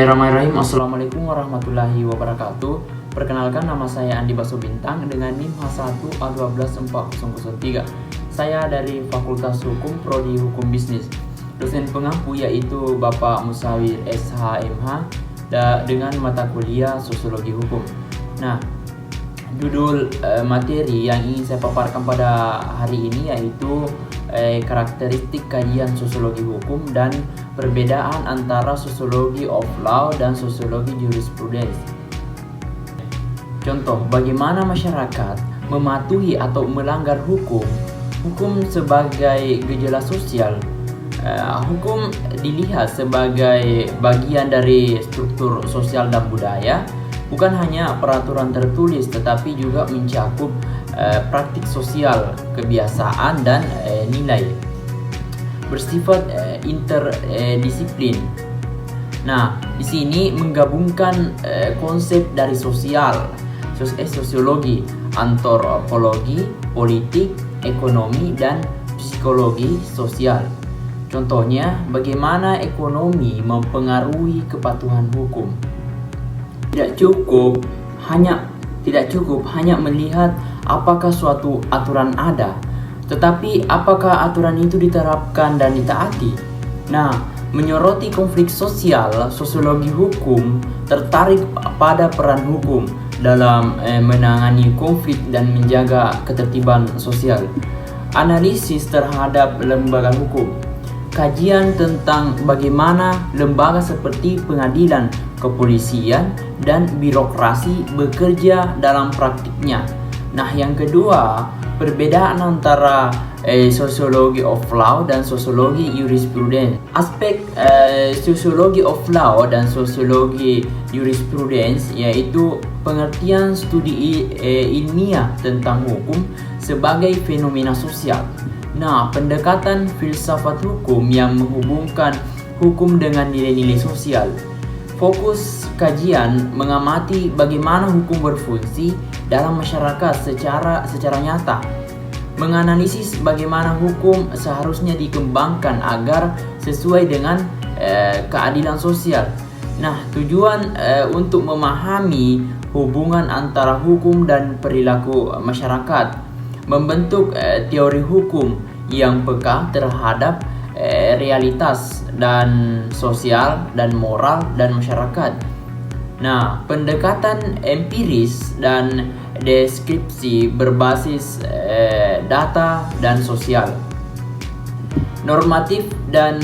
Bismillahirrahmanirrahim. Assalamualaikum warahmatullahi wabarakatuh. Perkenalkan, nama saya Andi Baso Bintang dengan NIM H1A12403. Saya dari Fakultas Hukum Prodi Hukum Bisnis. Dosen pengampu yaitu Bapak Musawir SHMH dengan mata kuliah Sosiologi Hukum. Nah, judul materi yang ingin saya paparkan pada hari ini yaitu karakteristik kajian sosiologi hukum dan perbedaan antara sosiologi of law dan sosiologi jurisprudence. Contoh, bagaimana masyarakat mematuhi atau melanggar hukum sebagai gejala sosial. Hukum dilihat sebagai bagian dari struktur sosial dan budaya, bukan hanya peraturan tertulis tetapi juga mencakup praktik sosial, kebiasaan, dan nilai. Bersifat interdisiplin. Nah, di sini menggabungkan konsep dari sosiologi, antropologi, politik, ekonomi, dan psikologi sosial. Contohnya, bagaimana ekonomi mempengaruhi kepatuhan hukum. Tidak cukup hanya melihat apakah suatu aturan ada, tetapi apakah aturan itu diterapkan dan ditaati. Nah, menyoroti konflik sosial, sosiologi hukum tertarik pada peran hukum dalam menangani konflik dan menjaga ketertiban sosial. Analisis terhadap lembaga hukum. Kajian tentang bagaimana lembaga seperti pengadilan, kepolisian, dan birokrasi bekerja dalam praktiknya. Nah, yang kedua, perbedaan antara sosiologi of law dan sosiologi jurisprudence. Aspek sosiologi of law dan sosiologi jurisprudence yaitu pengertian studi ilmiah tentang hukum sebagai fenomena sosial. Nah, pendekatan filsafat hukum yang menghubungkan hukum dengan nilai-nilai sosial. Fokus kajian mengamati bagaimana hukum berfungsi dalam masyarakat secara nyata. Menganalisis bagaimana hukum seharusnya dikembangkan agar sesuai dengan keadilan sosial. Nah, tujuan untuk memahami hubungan antara hukum dan perilaku masyarakat. Membentuk teori hukum yang peka terhadap realitas dan sosial dan moral dan masyarakat. Nah, pendekatan empiris dan deskripsi berbasis data dan sosial. Normatif dan